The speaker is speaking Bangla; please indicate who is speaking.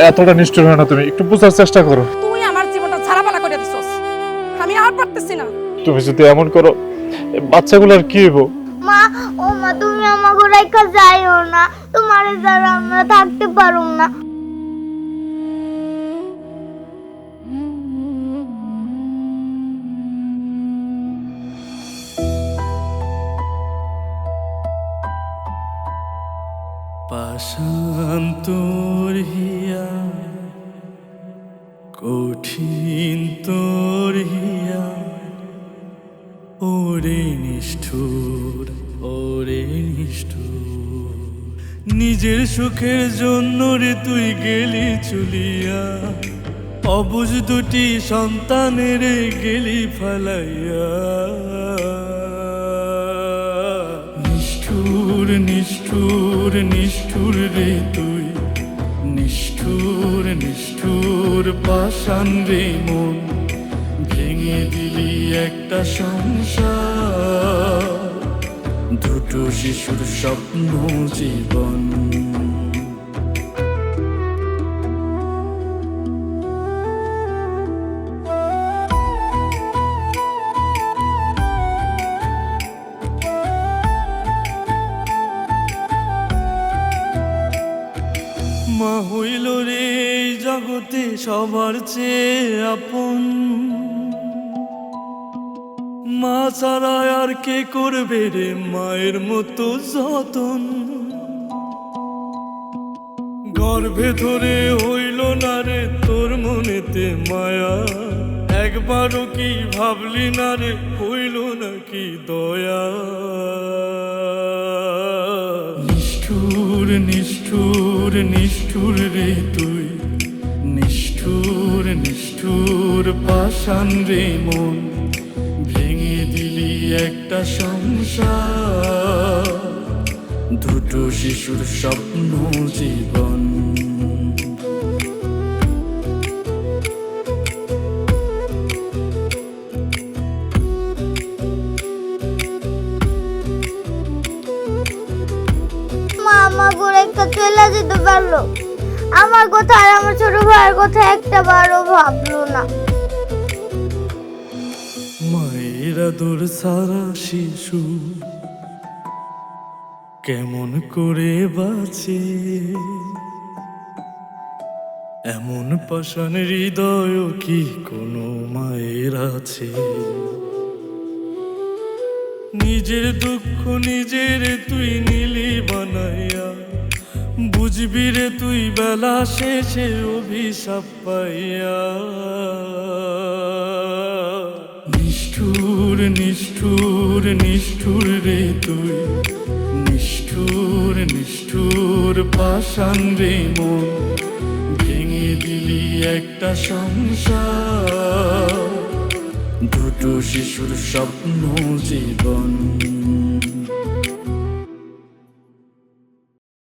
Speaker 1: এতটা নিষ্ঠুর হয় না, তুমি একটু বোঝার চেষ্টা করো।
Speaker 2: তুই আমার জীবনটা ঝাড়াপালা করে দিছস, আমি আর পারতেছি না।
Speaker 1: তুমি যদি এমন করো বাচ্চাগুলোর কি হইব?
Speaker 3: মা, ও মা, তুমি আমাকে রেখে যাইও না, তোমার দ্বারা আমরা থাকতে পারুম না।
Speaker 4: পাষাণ তোর হিয়া, কঠিন তোর হিয়া, ওরে নিষ্ঠুর, ওরে নিষ্ঠুর। নিজের সুখের জন্য রে তুই গেলি চলিয়া, অবুঝ দুটি সন্তানের গেলি ফালাইয়া। নিষ্ঠুর নিষ্ঠুর নিষ্ঠুর রে তুই, নিষ্ঠুর নিষ্ঠুর পাষাণ রে মন। ভেঙে দিলি একটা সংসার, দুটো শিশুর স্বপ্ন জীবন। মা হইল রে এই জগতে সবার চেয়ে আপন, মা ছাড়া আর কে করবে রে মায়ের মতো যতন। গর্ভে ধরে হইল না রে তোর মনেতে মায়া, একবারও কি ভাবলি না রে হইল নাকি দয়া। নিষ্ঠুর নিষ্ঠুর নিষ্ঠুর রে তুই, নিষ্ঠুর নিষ্ঠুর পাষাণ রে মন। ভেঙে দিলি একটা সংসার, দুটো শিশুর স্বপ্ন জীবন।
Speaker 3: মা আমাকে রেখে চলে যেতে পারলো, আমার কথা আর আমার ছোট ভাইয়ের কথা একটা বারও ভাবলো না।
Speaker 4: মায়ের আদর সারা শিশু কেমন করে বাঁচে, এমন পাষাণ হৃদয় কি কোনো মায়ের আছে? নিজের দুঃখ নিজের তুই নীলি বানাইয়া, বুঝবি রে তুই বেলা শেষে অভিশাপ পাইয়া। নিষ্ঠুর নিষ্ঠুর নিষ্ঠুর রে তুই, নিষ্ঠুর নিষ্ঠুর পাষাণ রে মন। ভেঙে দিলি একটা সংসার, দুটো শিশুর স্বপ্ন জীবন।